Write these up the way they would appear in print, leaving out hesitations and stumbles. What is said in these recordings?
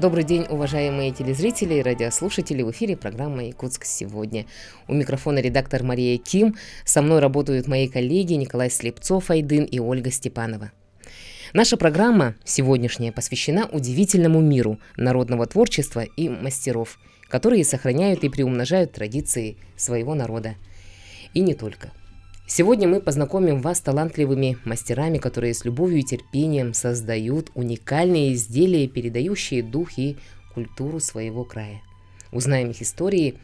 Добрый день, уважаемые телезрители и радиослушатели. В эфире программа «Якутск сегодня». У микрофона редактор Мария Ким. Со мной работают мои коллеги Николай Слепцов-Айдын и Ольга Степанова. Наша программа сегодняшняя посвящена удивительному миру народного творчества и мастеров, которые сохраняют и приумножают традиции своего народа. И не только. Сегодня мы познакомим вас с талантливыми мастерами, которые с любовью и терпением создают уникальные изделия, передающие дух и культуру своего края. Узнаем их истории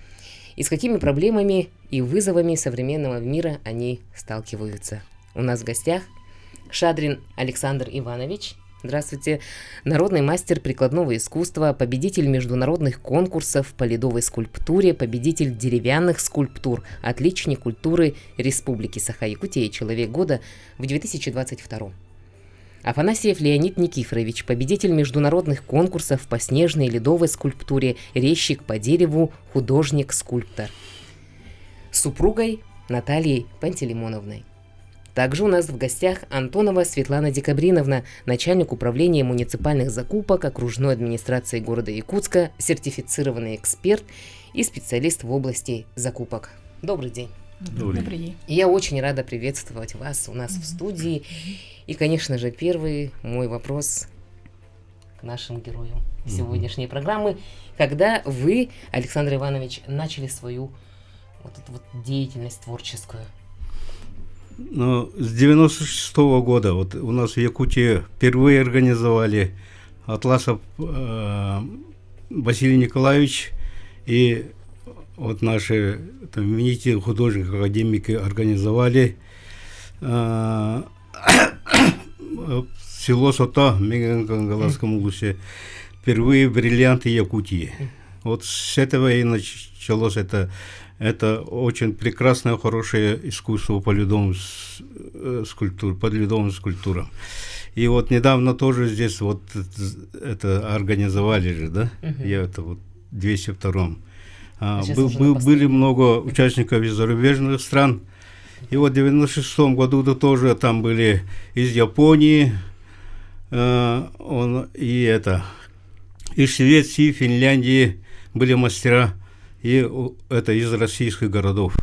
и с какими проблемами и вызовами современного мира они сталкиваются. У нас в гостях Шадрин Александр Иванович. Здравствуйте. Народный мастер прикладного искусства, победитель международных конкурсов по ледовой скульптуре, победитель деревянных скульптур, отличник культуры Республики Саха-Якутия и Человек года в 2022. Афанасьев Леонид Никифорович, победитель международных конкурсов по снежной и ледовой скульптуре, резчик по дереву, художник-скульптор. С супругой Натальей Пантелеймоновной. Также у нас в гостях Антонова Светлана Декабриновна, начальник управления муниципальных закупок окружной администрации города Якутска, сертифицированный эксперт и специалист в области закупок. Добрый день. Добрый день. Я очень рада приветствовать вас у нас в студии. И, конечно же, первый мой вопрос к нашим героям сегодняшней программы. Когда вы, Александр Иванович, начали свою вот эту вот деятельность творческую? Ну, с 96-го года вот у нас в Якутии впервые организовали Атласов Василий Николаевич и вот наши именитые художники, академики организовали село Сота, Мегангаласском улусе, впервые бриллианты Якутии. Вот с этого и началось это очень прекрасное, хорошее искусство по ледовым скульптурам. И вот недавно тоже здесь вот это организовали же, да? Я это вот в 202-м. Были много участников из зарубежных стран. И вот в 96-м году тоже там были из Японии, из Швеции, Финляндии были мастера. И это из российских городов.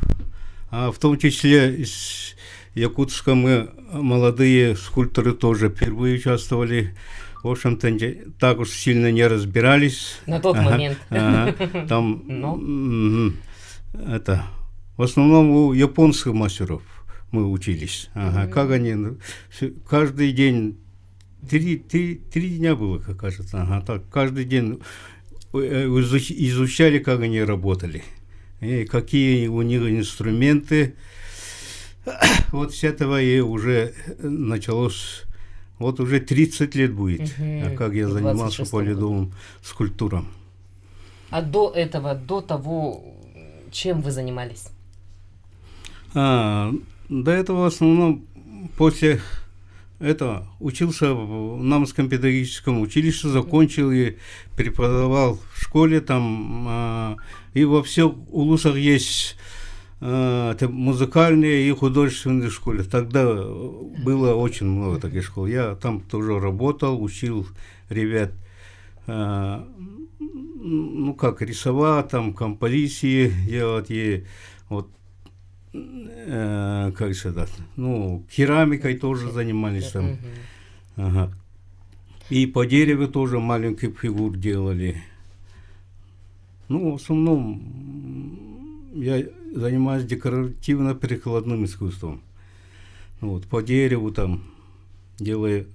А в том числе из Якутска мы, молодые скульпторы, тоже впервые участвовали. В общем-то, так уж сильно не разбирались. На тот момент. Там, в основном у японских мастеров мы учились. Как они, каждый день, три дня было, как кажется. Так, каждый день изучали, как они работали, и какие у них инструменты. Вот с этого и уже началось, вот уже 30 лет будет, как я занимался по ледовым скульптурам. А до этого, до того, чем вы занимались? До этого в основном после это учился в Намском педагогическом училище, закончил и преподавал в школе там, и во всех улусах есть музыкальные и художественные школы. Тогда было очень много таких школ. Я там тоже работал, учил ребят, ну как рисовать, там композиции делать, и вот как сказать, ну, керамикой тоже занимались там. И по дереву тоже маленьких фигур делали. Ну, в основном я занимаюсь декоративно-прикладным искусством. Ну, вот по дереву там делаю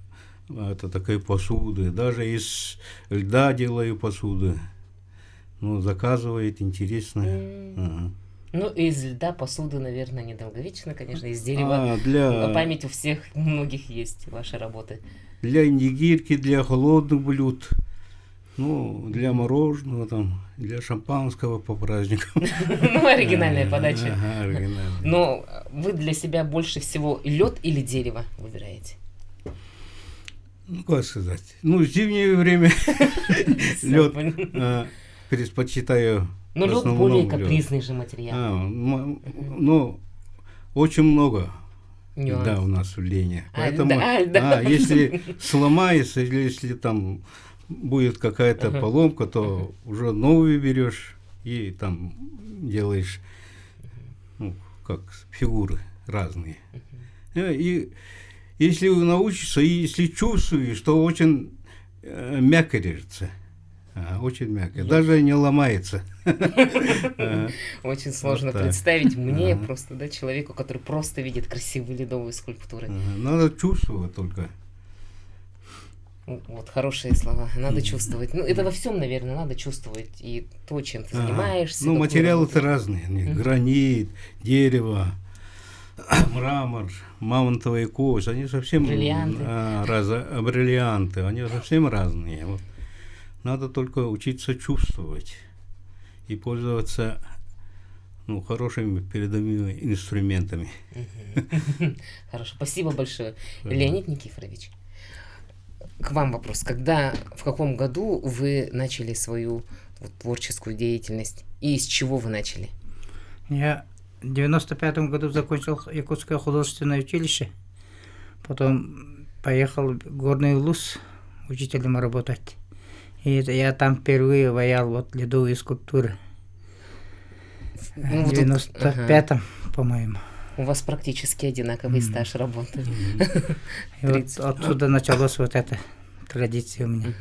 такие посуды. Даже из льда делаю посуды. Ну, заказывает, интересно. Ну, из льда посуды, наверное, недолговечно, конечно, из дерева. Память у всех, многих есть ваши работы. Для нигирки, для холодных блюд, ну, для мороженого, там, для шампанского по праздникам. Ну, оригинальная подача. Оригинальная. Но вы для себя больше всего лед или дерево выбираете? Ну, как сказать, ну, в зимнее время лед предпочитаю. Но лед более капризный же материал. Ну, очень много льда у нас в Лене. Поэтому, если сломается, или если там будет какая-то поломка, то уже новую берешь и там делаешь, ну, как фигуры разные. И если научишься, и если чувствуешь, то очень мягко режется. Очень мягко. Даже не ломается. Очень сложно представить мне просто, да, человеку, который просто видит красивые ледовые скульптуры. Надо чувствовать только. Вот, хорошие слова. Надо чувствовать. Ну, это во всем, наверное, надо чувствовать. И то, чем ты занимаешься. Ну, материалы-то разные. Гранит, дерево, мрамор, мамонтовая кость. Они совсем бриллианты. Они совсем разные. Вот. Надо только учиться чувствовать и пользоваться, ну, хорошими передовыми инструментами. Хорошо. Спасибо большое. Леонид Никифорович, к вам вопрос. В каком году вы начали свою творческую деятельность? И с чего вы начали? Я в 95-м году закончил Якутское художественное училище. Потом поехал в Горный Улус учителем работать. И я там впервые ваял вот ледовые скульптуры. В 95-м, по-моему. У вас практически одинаковый стаж работы. И вот отсюда началась вот эта традиция у меня.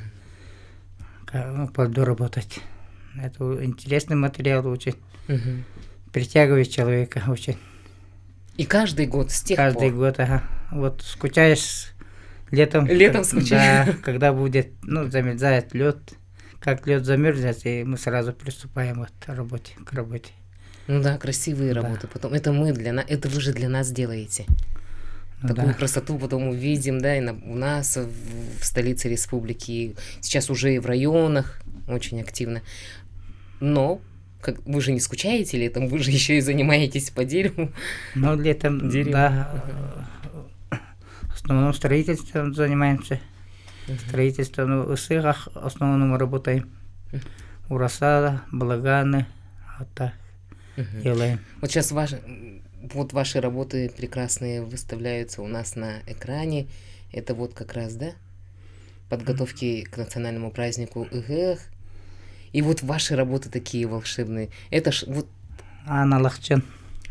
По льду работать. Это интересный материал, очень притягивает человека очень. И каждый год с тех пор? Каждый год, ага. Вот скучаешь летом. Летом скучаешь? Да, когда будет, ну, замерзает лед. Как лед замерзнет, и мы сразу приступаем к работе. Ну да, красивые работы. Потом это вы же для нас делаете. Ну, такую красоту потом увидим, да, и у нас в столице республики, сейчас уже и в районах очень активно. Но вы же не скучаете летом, вы же еще и занимаетесь по дереву. Ну, летом, да, в основном строительством занимаемся. Строительством в Исыгах в основном мы работаем. Ураса, балаганы, вот так делаем. Вот сейчас ваши работы прекрасные выставляются у нас на экране. Это вот как раз, да, подготовки к национальному празднику Игэх. И вот ваши работы такие волшебные. Это ж вот... Анна Лахчан.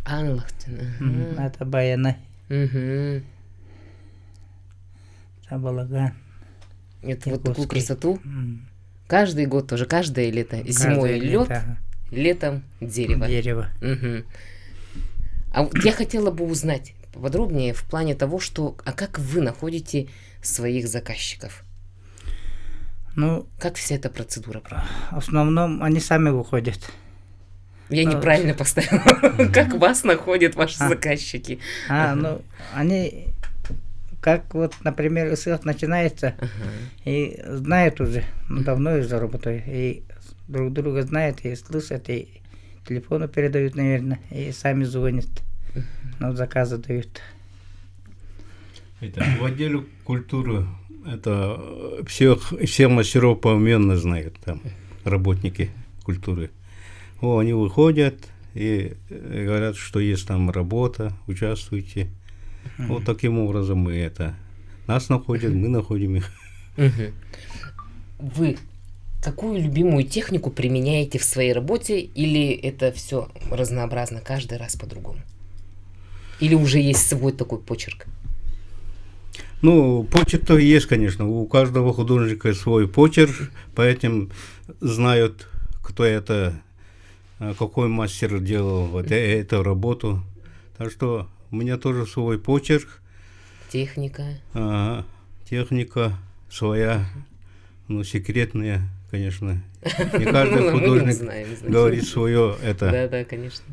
Анна Лахчан. Это баяны. Это балаган. Это вот такую красоту. Каждый год тоже, каждое лето. Зимой лед, летом дерево. А вот я хотела бы узнать подробнее в плане того, как вы находите своих заказчиков? Ну, как вся эта процедура проходит? В основном они сами выходят. Я неправильно поставила. Как вас находят ваши заказчики? Ну, они, как вот, например, ИСЭХ начинается, и знают уже, давно уже работают, и друг друга знают, и слышат, и телефоны передают, наверное, и сами звонят, заказы дают. В отделе культуры это всех мастеров поименно знают, там, работники культуры. Они выходят и говорят, что есть там работа, участвуйте. Вот таким образом мы нас находят, мы находим их. Вы какую любимую технику применяете в своей работе, или это все разнообразно, каждый раз по-другому? Или уже есть свой такой почерк? Ну, почерк-то есть, конечно. У каждого художника свой почерк, поэтому знают, кто это, какой мастер делал вот эту работу. Так что у меня тоже свой почерк. Техника. Техника своя, секретная, конечно. Не каждый художник говорит свое это. Да, конечно.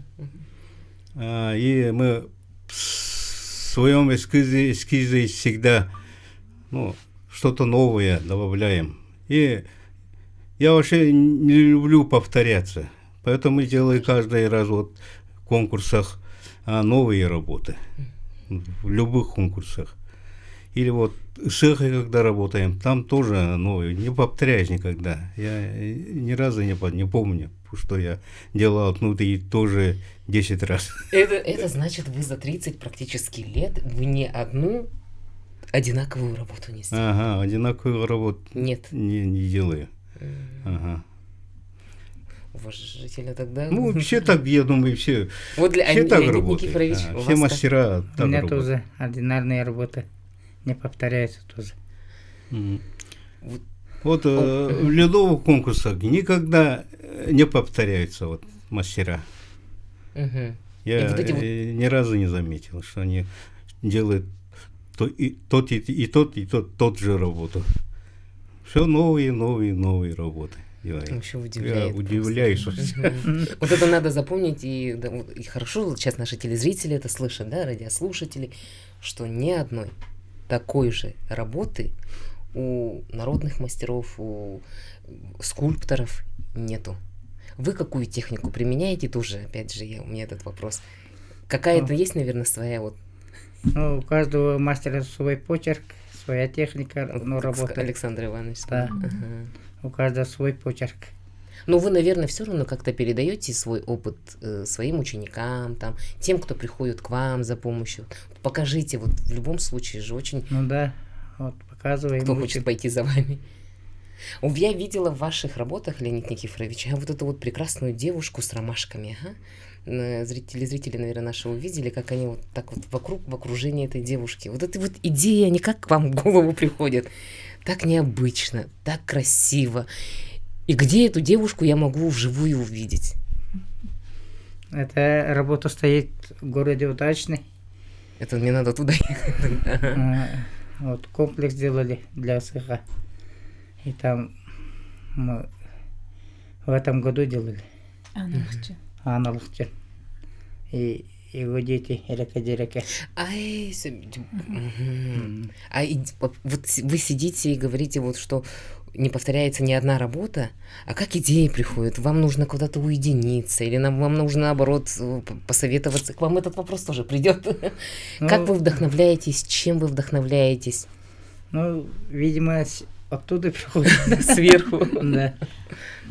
И мы в своем эскизе всегда что-то новое добавляем. И я вообще не люблю повторяться. Поэтому делаю каждый раз в конкурсах новые работы. В любых конкурсах. Или вот с эхой, когда работаем, там тоже новые. Не повторяюсь никогда. Я ни разу не помню, что я делал внутри тоже 10 раз. Это значит, вы за 30 практически лет, вы не одну Одинаковую работу нести. Ага, одинаковую работу Нет. не делаю. Ага. Уважительно тогда. Ну, все так, я думаю, все, Вот для все так Леонид работают. Никифорович, у Все вас мастера У так меня работают. тоже одинарная работа. Не повторяется тоже. Мгм. Вот. Вот в ледовых конкурсах никогда не повторяются вот мастера. Мгм. И Я вот эти вот- ни разу не заметил, что они делают тот же работу. Все новые работы делают. Вообще Я удивляет удивляюсь. просто. Мгм. Вот это надо запомнить, и, да, вот, и хорошо, вот сейчас наши телезрители это слышат, да, радиослушатели, что ни одной такой же работы у народных мастеров, у скульпторов нету. Вы какую технику применяете тоже, опять же, у меня этот вопрос. Какая-то есть, наверное, своя вот, Ну, у каждого мастера свой почерк, своя техника, вот ну, как работа. Александр Иванович Да. сказал. Ага. У каждого свой почерк. Но вы, наверное, все равно как-то передаете свой опыт своим ученикам, там, тем, кто приходит к вам за помощью. Покажите, вот в любом случае же очень, Ну да, вот показываем. кто учим. хочет пойти за вами. Я видела в ваших работах, Леонид Никифорович, вот эту вот прекрасную девушку с ромашками. Ага. Зрители, наверное, наши увидели, как они вот так вот вокруг, в окружении этой девушки. Вот эти вот идеи, они как к вам в голову приходят. Так необычно, так красиво. И где эту девушку я могу вживую увидеть? Эта работа стоит в городе Удачный. Это мне надо туда ехать. Ага. Вот комплекс делали для СХ. И там мы в этом году делали. Аналогче. И его дети Ирека-Дерека. Ай, мгм. Вот вы сидите и говорите, вот что не повторяется ни одна работа, а как идеи приходят? Вам нужно куда-то уединиться, или вам нужно, наоборот, посоветоваться? К вам этот вопрос тоже придет. Как вы вдохновляетесь? Чем вы вдохновляетесь? Ну, видимо, оттуда приходит. Сверху. Да.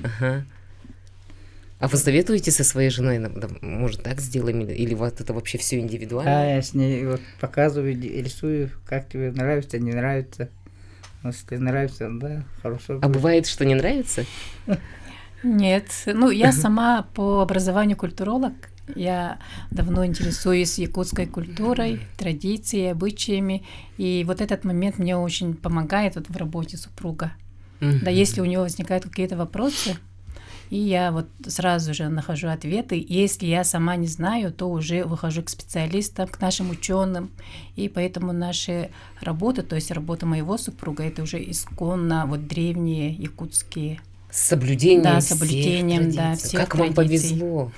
Ага. А вы советуете со своей женой, может, так сделаем, или вот это вообще все индивидуально? А я с ней вот показываю, рисую, как тебе нравится, не нравится. Если нравится, да, хорошо. А бывает, что не нравится? Нет, ну я сама по образованию культуролог. Я давно интересуюсь якутской культурой, традициями, обычаями. И вот этот момент мне очень помогает вот в работе супруга. Да, если у него возникают какие-то вопросы, и я вот сразу же нахожу ответы. Если я сама не знаю, то уже выхожу к специалистам, к нашим ученым. И поэтому наши работы, то есть работа моего супруга, это уже исконно вот древние якутские. С соблюдением Да, всех соблюдением, да, традиций. всех Как вам традиций. повезло.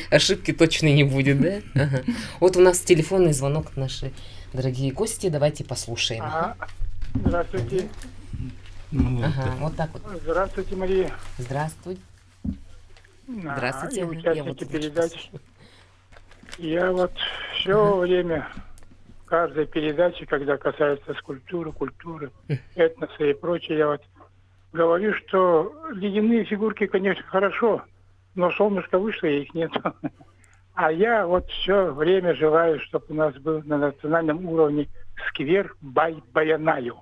Ошибки точно не будет, да? Ага. Вот у нас телефонный звонок, наши дорогие гости. Давайте послушаем. Здравствуйте. Ага, вот так вот. Здравствуйте, Мария. Здравствуй. Здравствуйте. И Ага, участники я вот передач. слушаю. Я вот все время, каждой передаче, когда касается скульптуры, культуры, этноса и прочее, я вот говорю, что ледяные фигурки, конечно, хорошо, но солнышко вышло, и их нет. А я вот все время желаю, чтобы у нас был на национальном уровне сквер Бай-Баянаю.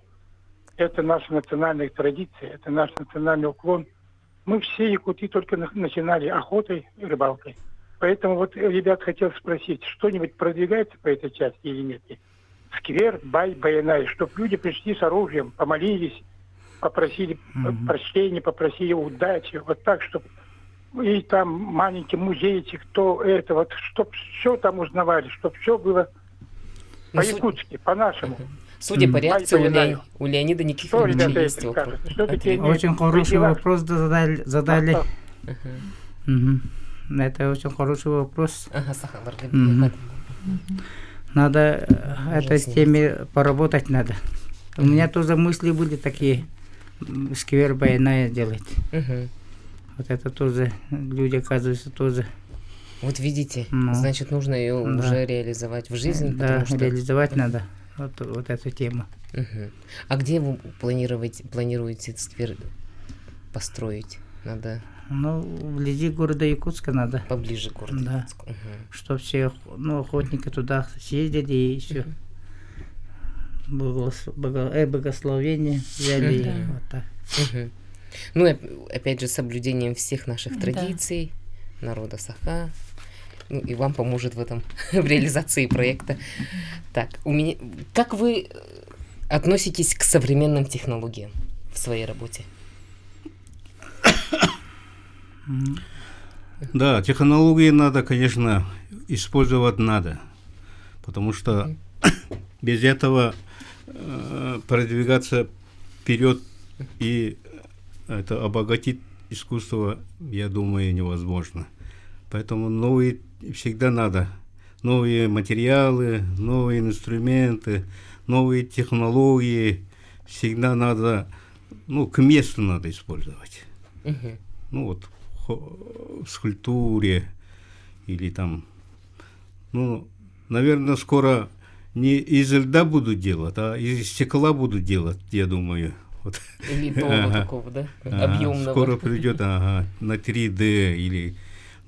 Это наша национальная традиция, это наш национальный уклон. Мы все якуты только начинали охотой и рыбалкой. Поэтому вот, ребят, хотел спросить, что-нибудь продвигается по этой части или нет? Сквер Бай-Баянай, чтобы люди пришли с оружием, помолились, попросили прощения, попросили удачи, вот так, чтобы и там маленький музейчик, то это вот, чтобы все там узнавали, чтобы все было по-якутски, по-нашему. Судя по реакции, Бай-Баянаю. у Леонида Что, Никифоровича ребята, есть это вопрос. скажут? Все-таки Очень хороший вопрос задали. Ага. Мгм. Это очень хороший вопрос. Ага, Сахар, Мгм. Надо Можно этой снять. теме поработать надо. У меня тоже мысли были такие, сквер Баяная делать. Мгм. Вот это тоже, люди, оказывается, тоже. Вот видите, Ну, значит, нужно ее да. уже реализовать в жизнь, Да, потому что... реализовать надо вот эту тему. Мгм. А где вы планируете этот сквер построить? Надо Ну, вблизи города Якутска надо, поближе к городу. Да. Якутску. Мгм. чтобы все охотники туда съездили и все. богословение взяли. Да. Вот так. Мгм. Ну, и опять же, с соблюдением всех наших Да. традиций, народа Саха. Ну, и вам поможет в этом, в реализации проекта. Так, как вы относитесь к современным технологиям в своей работе? Да, технологии надо, конечно, использовать надо, потому что без этого продвигаться вперед и это обогатить искусство, я думаю, невозможно. Поэтому новые всегда надо. Новые материалы, новые инструменты, новые технологии. Всегда надо, ну, к месту надо использовать. Мгм. Ну, вот в скульптуре или там, ну, наверное, скоро не из льда будут делать, а из стекла будут делать, я думаю. Вот. Литого Ага. такого, да? Ага, Объемного. скоро придет, ага, на 3D или...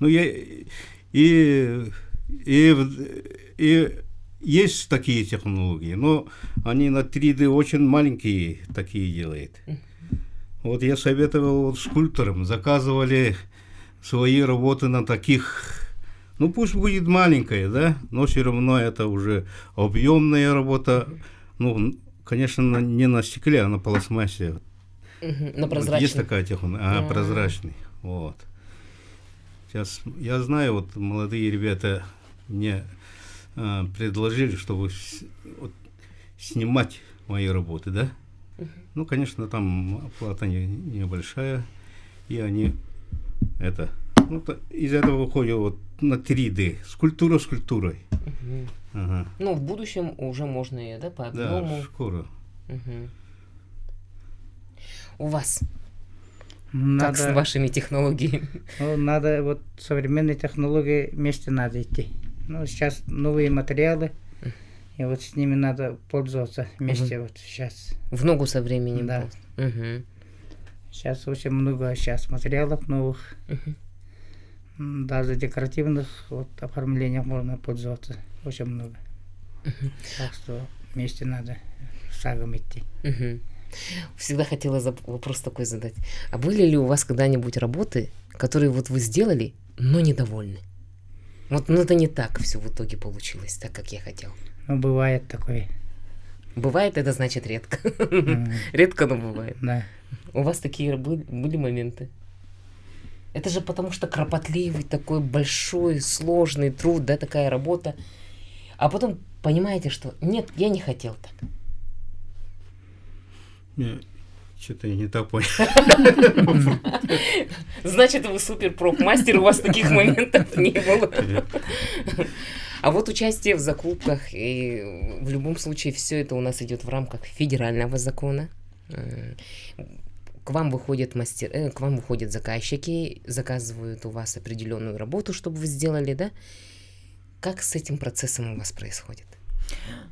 Ну, и есть такие технологии, но они на 3D очень маленькие такие делают. Вот я советовал вот скульпторам, заказывали свои работы на таких, ну пусть будет маленькая, да, но все равно это уже объемная работа, ну, конечно, не на стекле, а на пластмассе. Мгм. На Вот прозрачном. есть такая технология, прозрачный, вот. Сейчас, я знаю, вот молодые ребята мне предложили, чтобы вот, снимать мои работы, да. Ну, конечно, там оплата небольшая, и они это, ну, из этого выходит вот на 3D, скульптура скульптурой. Мгм. Ага. Ну, в будущем уже можно ее, да, по Да, объему. скоро. Мгм. У вас Надо, как с вашими технологиями? ну, надо вот современные технологии вместе надо идти. Ну, сейчас новые материалы, и вот с ними надо пользоваться вместе вот сейчас. В ногу со временем. Да. просто. Мгм. Сейчас очень много сейчас материалов новых. Даже декоративных вот, оформлениях можно пользоваться. Очень много. Так что вместе надо шагом идти. Мгм. Всегда хотела вопрос такой задать. А были ли у вас когда-нибудь работы, которые вот вы сделали, но недовольны? Вот, ну это не так все в итоге получилось, так как я хотел. Ну, бывает такое. Бывает, это значит редко. М, Редко, но бывает. Да. У вас такие были моменты? Это же потому что кропотливый такой большой, сложный труд, да, такая работа. А потом понимаете, что нет, я не хотел так. Что-то я не так понял. Значит, вы супер-проф-мастер, у вас таких моментов не было. А вот участие в закупках, и в любом случае все это у нас идет в рамках федерального закона. К вам выходят к вам выходят заказчики, заказывают у вас определенную работу, чтобы вы сделали, да? Как с этим процессом у вас происходит?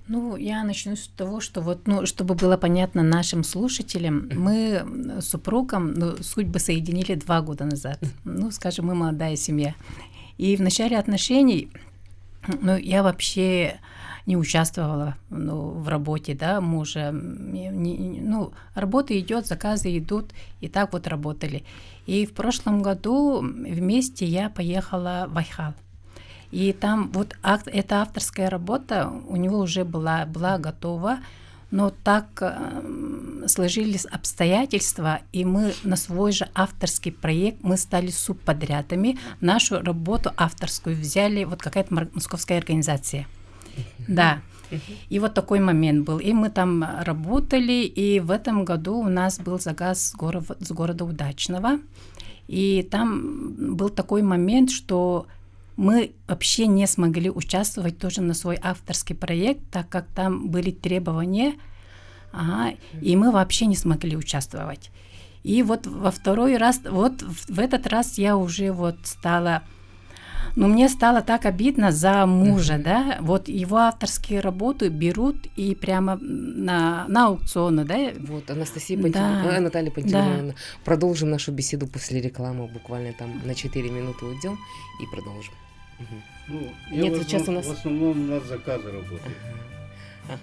Ну, я начну с того, что вот, ну, чтобы было понятно нашим слушателям, мы с супругом, ну, судьбы соединили 2 года назад. Ну, скажем, мы молодая семья. И в начале отношений, ну, я вообще не участвовала, ну, в работе, да, мужа. Ну, работа идет, заказы идут, и так вот работали. И в прошлом году вместе я поехала в Айхал. И там вот эта авторская работа у него уже была готова, но так сложились обстоятельства, и мы на свой же авторский проект, мы стали субподрядами, нашу работу авторскую взяли вот какая-то московская организация. Да. И вот такой момент был. И мы там работали, и в этом году у нас был заказ с города Удачного. И там был такой момент, что мы вообще не смогли участвовать тоже на свой авторский проект, так как там были требования, и мы вообще не смогли участвовать. И вот во второй раз, вот в этот раз я уже вот стала... Но мне стало так обидно за мужа, да, вот его авторские работы берут и прямо на аукционы, да. Вот, Анастасия Да. Наталья Пантелеевна, продолжим нашу беседу после рекламы, буквально там на 4 минуты уйдем и продолжим. Мгм. Ну, Нет, я сейчас у нас... в основном на заказы работаю. Ага.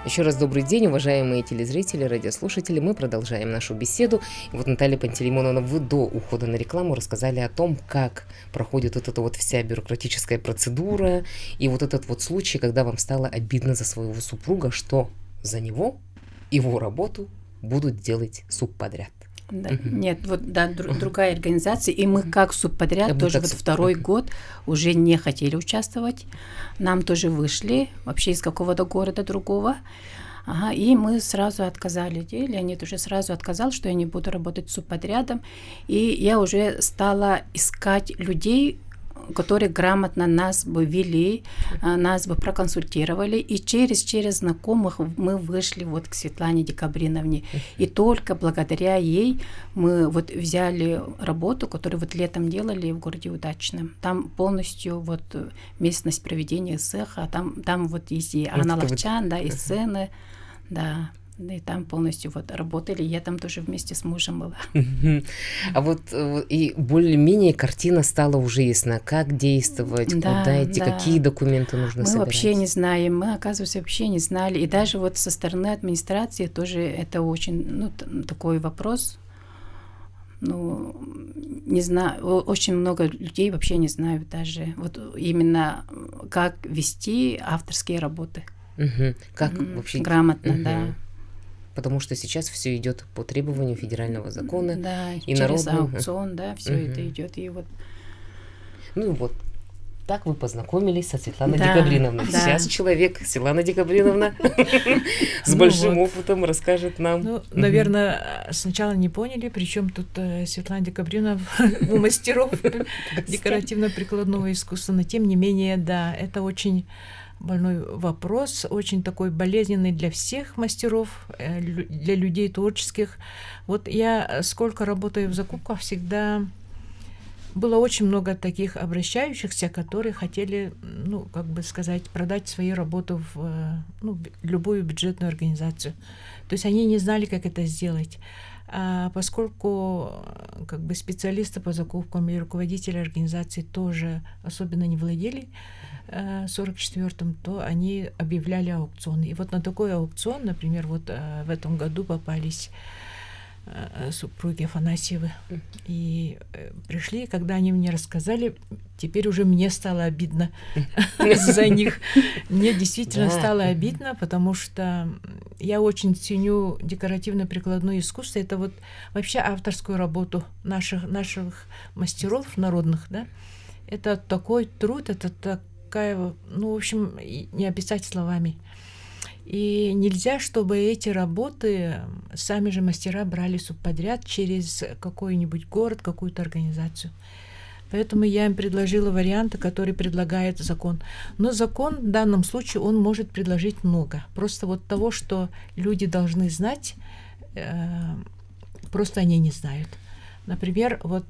Еще раз добрый день, уважаемые телезрители, радиослушатели. Мы продолжаем нашу беседу. И вот, Наталья Пантелеймоновна, вы до ухода на рекламу рассказали о том, как проходит вот эта вот вся бюрократическая процедура и вот этот вот случай, когда вам стало обидно за своего супруга, что за него, его работу будут делать субподряд. Да, нет, вот да, другая организация, и мы как субподряд тоже вот второй год уже не хотели участвовать. Нам тоже вышли вообще из какого-то города другого. Ага, и мы сразу отказали. Леонид уже сразу отказал, что я не буду работать субподрядом. И я уже стала искать людей, которые грамотно нас бы вели, нас бы проконсультировали. И через знакомых мы вышли вот к Светлане Декабриновне. И только благодаря ей мы вот взяли работу, которую вот летом делали в городе Удачном. Там полностью вот местность проведения цеха, там вот есть и Анна Ловчан, да, и сцены, да. И там полностью вот работали, я там тоже вместе с мужем была. А вот и более-менее картина стала уже ясна, как действовать, куда идти, какие документы нужно собирать. Мы вообще не знаем, мы, оказывается, вообще не знали. И даже вот со стороны администрации тоже это очень, такой вопрос. Не знаю, очень много людей вообще не знают даже вот именно как вести авторские работы. Как вообще грамотно, да. Потому что сейчас все идет по требованию федерального закона. Да, и через аукцион, да, все это идет. И вот. Ну вот, так вы познакомились со Светланой Декабриновной. Да. Сейчас человек, Светлана Декабриновна, с большим опытом расскажет нам. Наверное, сначала не поняли, причем тут Светлана Декабриновна у мастеров декоративно-прикладного искусства, но тем не менее, да, это очень больной вопрос, очень такой болезненный для всех мастеров, для людей творческих. Вот я сколько работаю в закупках, всегда было очень много таких обращающихся, которые хотели, продать свою работу в любую бюджетную организацию. То есть они не знали, как это сделать. А поскольку специалисты по закупкам и руководители организации тоже особенно не владели 44-м, то они объявляли аукционы. И вот на такой аукцион, например, вот в этом году попались супруги Афанасьевы. И пришли, когда они мне рассказали, теперь уже мне стало обидно за них. Мне действительно стало обидно, потому что я очень ценю декоративно-прикладное искусство. Это вот вообще авторскую работу наших мастеров народных, да. Это такой труд, это такая, в общем, не описать словами. И нельзя, чтобы эти работы сами же мастера брали субподряд через какой-нибудь город, какую-то организацию. Поэтому я им предложила варианты, которые предлагает закон. Но закон в данном случае, он может предложить много. Просто вот того, что люди должны знать, просто они не знают. Например, вот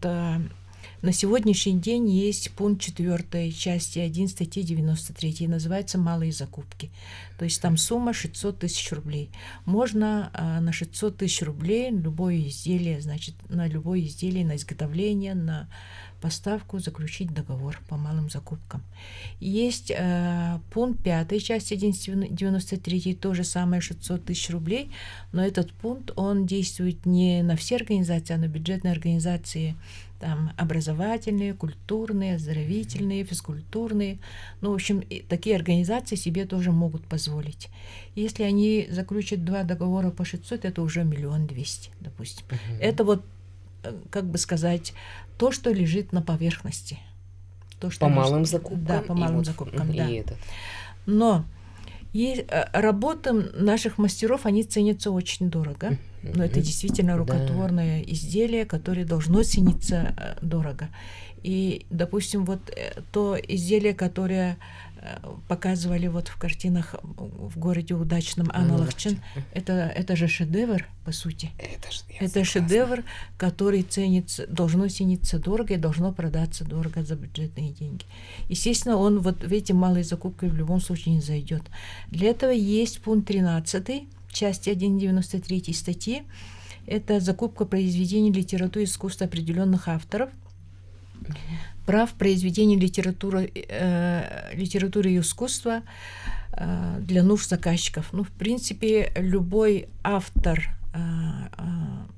на сегодняшний день есть пункт 4 части 1 статьи 93, называется «Малые закупки». То есть там сумма 600 тысяч рублей. Можно на 600 тысяч рублей любое изделие, на любое изделие, на изготовление, на поставку заключить договор по малым закупкам. Есть пункт 5 части 193, то же самое 600 тысяч рублей, но этот пункт, он действует не на все организации, а на бюджетные организации, там образовательные, культурные, оздоровительные, физкультурные. В общем, такие организации себе тоже могут позволить. Если они заключат 2 договора по 600, это уже 1 200 000, допустим. Это вот, то, что лежит на поверхности. То, что малым закупкам? Да, по малым закупкам, да. Но работы наших мастеров, они ценятся очень дорого. Но это действительно рукотворное изделие, которое должно цениться дорого. И, допустим, вот то изделие, которое показывали вот в картинах в городе Удачном Анна Ловчан, это же шедевр, по сути. Это шедевр, который должно цениться дорого и должно продаться дорого за бюджетные деньги. Естественно, он вот в эти малые закупки в любом случае не зайдет. Для этого есть пункт 13 части 1.93 статьи. Это закупка произведений литературы и искусства определенных авторов, прав произведений литературы и искусства для нужд заказчиков. Ну, в принципе, любой автор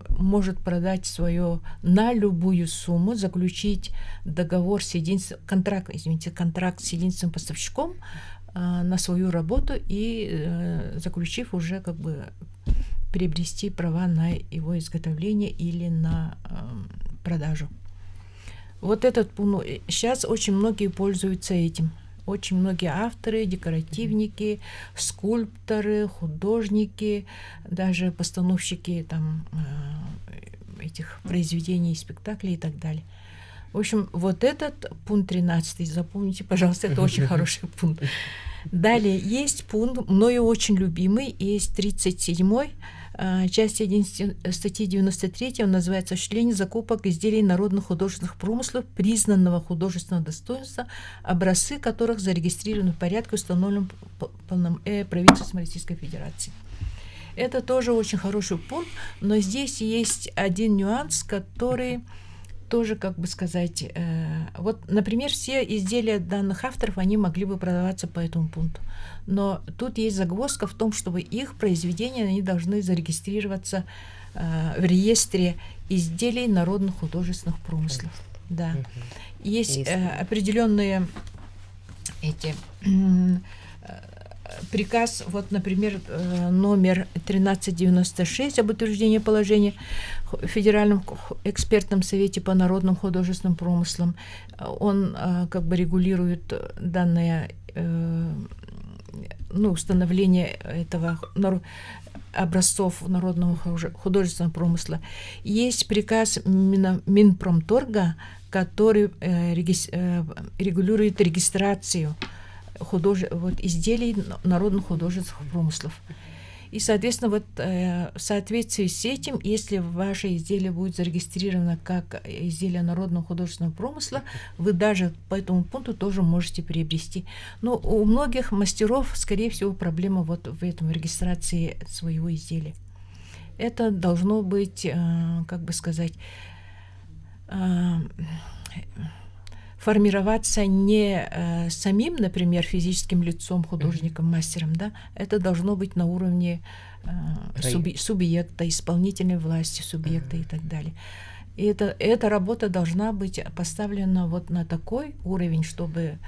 может продать свое на любую сумму, заключить договор с контракт с единственным поставщиком на свою работу и, заключив, уже как бы приобрести права на его изготовление или на продажу. Вот этот пункт. Сейчас очень многие пользуются этим. Очень многие авторы, декоративники, скульпторы, художники, даже постановщики там, этих произведений, спектаклей и так далее. В общем, вот этот пункт 13, запомните, пожалуйста, это очень хороший пункт. Далее есть пункт, мною очень любимый, есть 37-й, часть 1 статьи 93, он называется «Осуществление закупок изделий народных художественных промыслов признанного художественного достоинства, образцы которых зарегистрированы в порядке, установленном правительством Российской Федерации». Это тоже очень хороший пункт, но здесь есть один нюанс, который тоже, как бы сказать, вот, например, все изделия данных авторов, они могли бы продаваться по этому пункту. Но тут есть загвоздка в том, чтобы их произведения, они должны зарегистрироваться в реестре изделий народных художественных промыслов. Да. Есть определенные эти приказ, вот, например, номер 1396 об утверждении положения в Федеральном экспертном совете по народным художественным промыслам. Он как бы регулирует данное установление этого образцов народного художественного промысла. Есть приказ Минпромторга, который регулирует регистрацию изделий народных художественных промыслов. И, соответственно, вот в соответствии с этим, если ваше изделие будет зарегистрировано как изделие народного художественного промысла, вы даже по этому пункту тоже можете приобрести. Но у многих мастеров, скорее всего, проблема вот в этом, в регистрации своего изделия. Это должно быть, как бы сказать, формироваться не самим, например, физическим лицом, художником, мастером, да, это должно быть на уровне субъекта, исполнительной власти субъекта и так далее. И эта работа должна быть поставлена вот на такой уровень, чтобы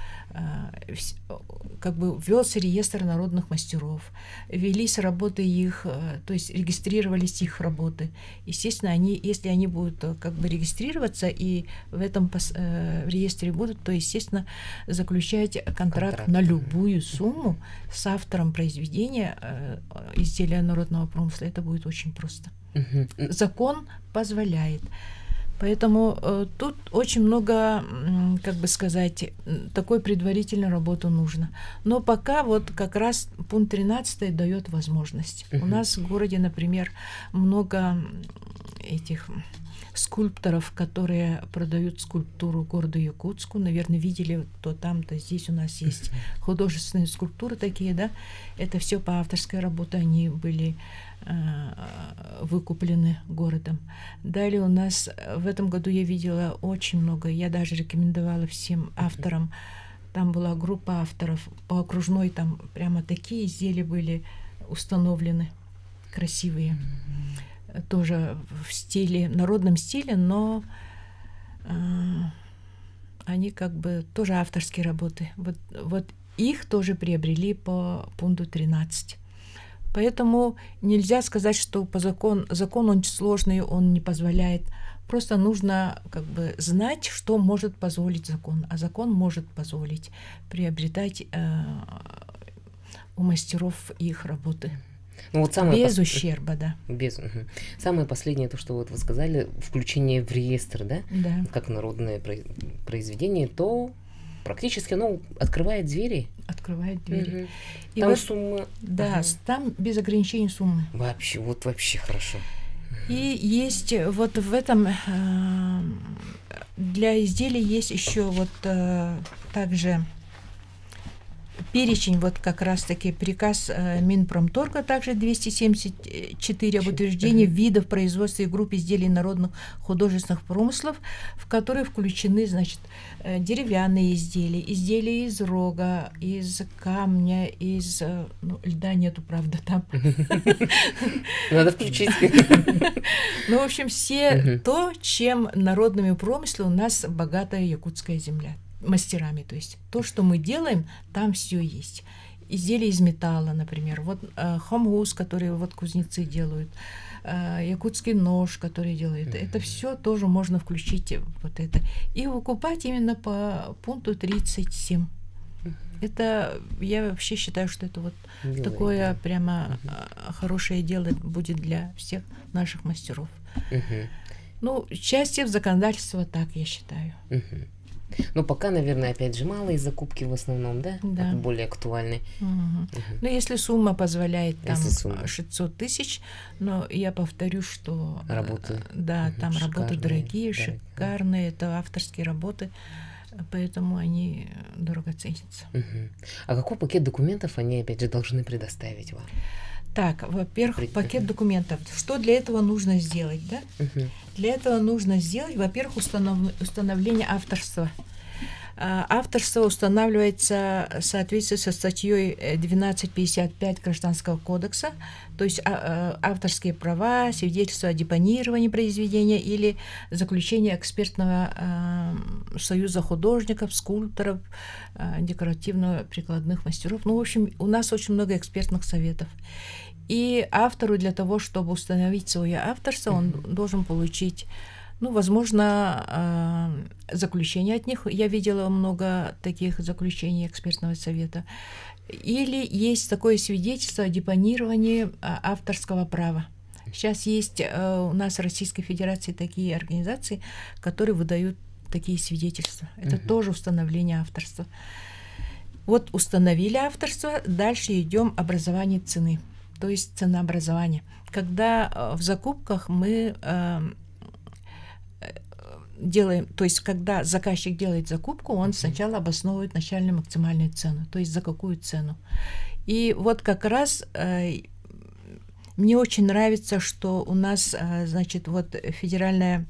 как бы ввелся реестр народных мастеров, велись работы их, то есть регистрировались их работы. Естественно, если они будут как бы регистрироваться и в этом реестре будут, то, естественно, заключать контракт на любую сумму с автором произведения изделия народного промысла. Это будет очень просто. Закон позволяет. Поэтому тут очень много, как бы сказать, такой предварительной работы нужно. Но пока вот как раз пункт 13 дает возможность. У нас в городе, например, много этих скульпторов, которые продают скульптуру городу Якутску. Наверное, видели, то там, то здесь у нас есть художественные скульптуры такие, да. Это все по авторской работе, они были выкуплены городом. Далее у нас в этом году я видела очень много, я даже рекомендовала всем авторам, там была группа авторов, по окружной там прямо такие изделия были установлены, красивые, тоже в стиле, народном стиле, но они как бы тоже авторские работы. Вот их тоже приобрели по пункту 13. Поэтому нельзя сказать, что по закон он сложный, он не позволяет. Просто нужно как бы знать, что может позволить закон. А закон может позволить приобретать у мастеров их работы. Ну, вот без ущерба, да. Самое последнее, то, что вот вы сказали, включение в реестр, да? Да. Как народное произведение, то практически оно открывает двери. Открывает двери. И там вот, сумма... Да, там без ограничений суммы. Вообще хорошо. И есть вот в этом для изделий есть еще вот также перечень, вот как раз-таки приказ Минпромторга, также 274 об утверждении видов производства и групп изделий народных художественных промыслов, в которые включены, значит, деревянные изделия, изделия из рога, из камня, из... льда нету, правда, там. Надо включить. Ну, в общем, все то, чем народными промыслами у нас богатая якутская земля. Мастерами, то есть то, что мы делаем, там все есть. Изделия из металла, например, вот хамус, который вот кузнецы делают, якутский нож, который делают, это все тоже можно включить вот это и выкупать именно по пункту 37. Это я вообще считаю, что это вот такое прямо хорошее дело будет для всех наших мастеров. Ну, части законодательства так, я считаю. Но пока, наверное, опять же, малые закупки в основном, да? Да. Более актуальны. Ну, если сумма позволяет, там, сумма. 600 тысяч, но я повторю, что... Работы. Да, там работы дорогие, да. шикарные, это авторские работы, поэтому они дорого ценятся. А какой пакет документов они, опять же, должны предоставить вам? Так, во-первых, пакет документов. Что для этого нужно сделать, да? Для этого нужно сделать, во-первых, установление авторства. Авторство устанавливается в соответствии со статьей 1255 Гражданского кодекса, то есть авторские права, свидетельство о депонировании произведения или заключение экспертного союза художников, скульпторов, декоративно-прикладных мастеров. Ну, в общем, у нас очень много экспертных советов. И автору для того, чтобы установить свое авторство, он должен получить, ну, возможно, заключение от них. Я видела много таких заключений экспертного совета. Или есть такое свидетельство о депонировании авторского права. Сейчас есть у нас в Российской Федерации такие организации, которые выдают такие свидетельства. Это тоже установление авторства. Вот установили авторство, дальше идем образование цены, то есть ценообразование. Когда в закупках мы делаем, то есть когда заказчик делает закупку, он сначала обосновывает начальную максимальную цену, то есть за какую цену. И вот как раз мне очень нравится, что у нас, значит, вот федеральная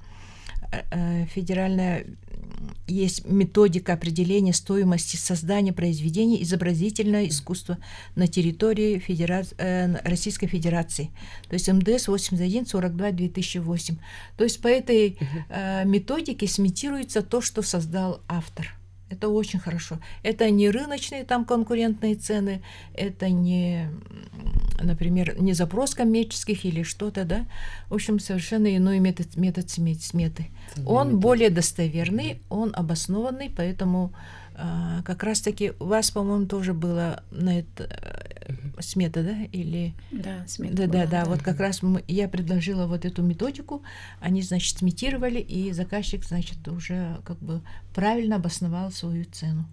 есть методика определения стоимости создания произведений изобразительного искусства на территории Российской Федерации. То есть МДС 81-42-2008. То есть по этой методике сымитируется то, что создал автор. Это очень хорошо. Это не рыночные там конкурентные цены, это не, например, не запрос коммерческих или что-то, да. В общем, совершенно иной метод сметы. Он более достоверный, он обоснованный, поэтому как раз-таки у вас, по-моему, тоже было на это смета, да? Или... Да, смета. Да. Вот как раз я предложила вот эту методику, они, значит, сметировали, и заказчик, значит, уже как бы правильно обосновал свою цену.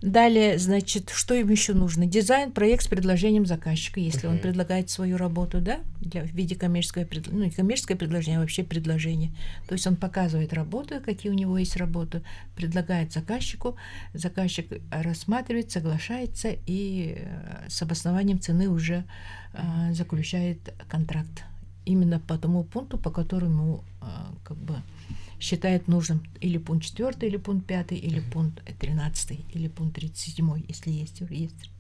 Далее, значит, что им еще нужно? Дизайн, проект с предложением заказчика, если он предлагает свою работу, да, в виде коммерческого, ну, не коммерческое предложение, а вообще предложение. То есть он показывает работу, какие у него есть работы, предлагает заказчику, заказчик рассматривает, соглашается и с обоснованием цены уже заключает контракт. Именно по тому пункту, по которому как бы считает нужным или пункт 4, или пункт 5, или пункт 13, или пункт 37, если есть реестр.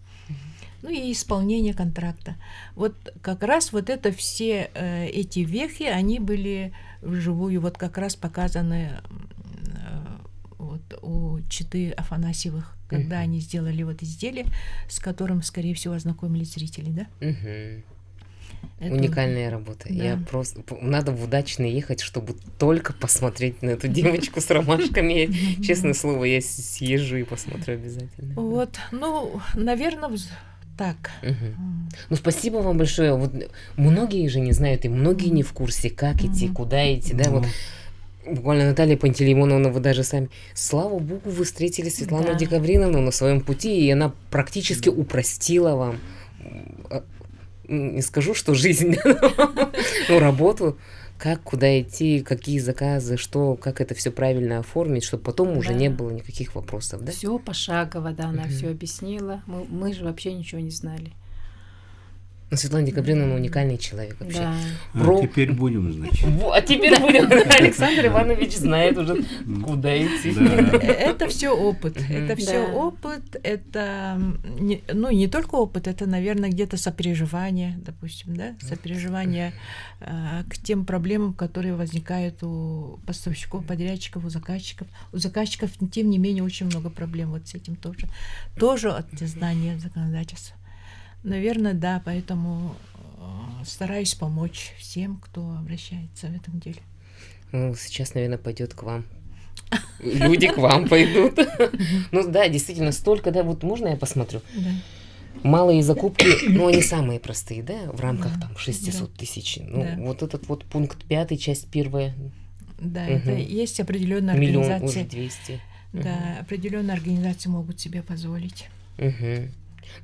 Ну и исполнение контракта. Вот как раз вот это все эти вехи, они были вживую вот как раз показаны вот у Читы Афанасьевых, когда они сделали вот изделие, с которым, скорее всего, ознакомились зрители, да? Это уникальная работа. Да. Я просто... Надо в Удачный ехать, чтобы только посмотреть на эту девочку с ромашками. Честное слово, я съезжу и посмотрю обязательно. Вот, ну, наверное, так. Ну, спасибо вам большое. Вот многие же не знают, и многие не в курсе, как идти, куда идти, да, вот. Буквально, Наталья Пантелеймоновна, вы даже сами, слава богу, вы встретили Светлану Декабриновну на своем пути, и она практически упростила вам, не скажу, что жизнь, но работу, как, куда идти, какие заказы, что, как это все правильно оформить, чтобы потом уже Да. не было никаких вопросов, да? Все пошагово, да, она Мгм. все объяснила. Мы же вообще ничего не знали. Но Светлана Декабревна уникальный человек вообще. Да. Про- теперь будем, значит. А теперь будем. Александр Иванович знает уже, куда идти. Да. Это все опыт. Это все Да. опыт. Это не только опыт, это, наверное, где-то сопереживание, допустим, да, сопереживание к тем проблемам, которые возникают у поставщиков, подрядчиков, у заказчиков. У заказчиков, тем не менее, очень много проблем вот с этим тоже. Тоже от незнания законодательства. Наверное, да, поэтому стараюсь помочь всем, кто обращается в этом деле. Ну, сейчас, наверное, пойдет к вам. Люди к вам пойдут. Ну да, действительно, столько, да, вот можно я посмотрю? Да. Малые закупки, ну, они самые простые, да, в рамках там 600 тысяч. Ну, Да. вот этот вот пункт 5, часть 1, Да, Мгм. это есть определенные миллион, уже организации. 200. Да, определенные организации могут себе позволить. Мгм.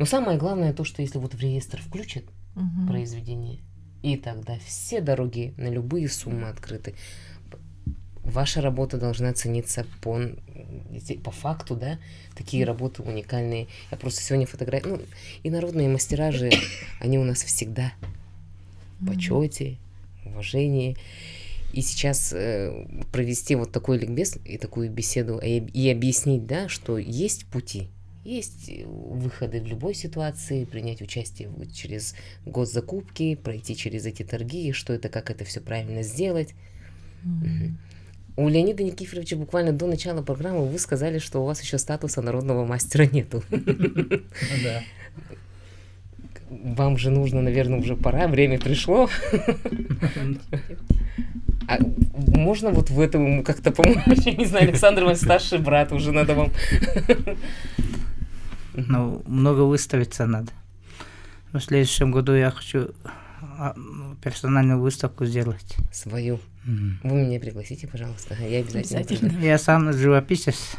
Но самое главное то, что если вот в реестр включат Мгм. произведение, и тогда все дороги на любые суммы открыты. Ваша работа должна цениться по факту, да, такие работы уникальные. Я просто сегодня фотографирую, ну, и народные мастера же, они у нас всегда в почете, уважении. И сейчас провести вот такой ликбез и такую беседу и объяснить, да, что есть пути, есть выходы в любой ситуации, принять участие через госзакупки, пройти через эти торги, что это, как это все правильно сделать. Мгм. У Леонида Никифоровича буквально до начала программы вы сказали, что у вас еще статуса народного мастера нету. Да. Вам же нужно, наверное, уже пора, время пришло. А можно вот в этом ему как-то помочь? Я не знаю, Александр, мой старший брат, уже надо вам... Ну, много выставиться надо. Но в следующем году я хочу персональную выставку сделать. Свою. Мгм. Вы меня пригласите, пожалуйста. Я обязательно Обязательно. приду. Я сам живописец.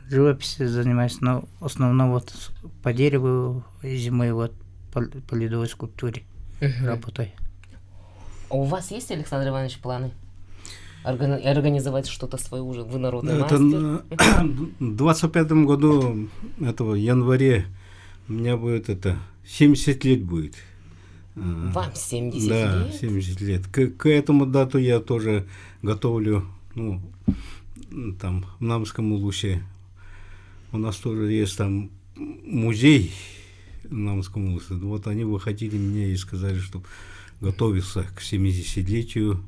Живописью занимаюсь, но в основном вот по дереву и зимой вот по ледовой скульптуре Мгм. работаю. А у вас есть, Александр Иванович, планы? Организовать что-то свое уже? Вы народный Это мастер? в 25 году, этого январе, у меня будет 70 лет будет. Вам 70 Да, лет? 70 лет. К этому дату я тоже готовлю, ну, там, в Намском Улусе. У нас тоже есть там музей в Намском Улусе. Вот они выходили мне и сказали, что готовился к 70-летию.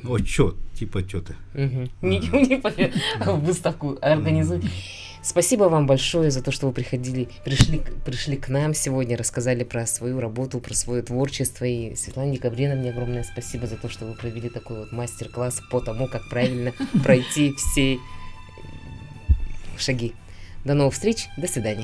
Отчет, типа отчета. Мгм. Не поверю. Выставку организуйте. Спасибо вам большое за то, что вы пришли к нам сегодня, рассказали про свою работу, про свое творчество. И Светлане Декабревне огромное спасибо за то, что вы провели такой вот мастер-класс по тому, как правильно пройти все шаги. До новых встреч, до свидания.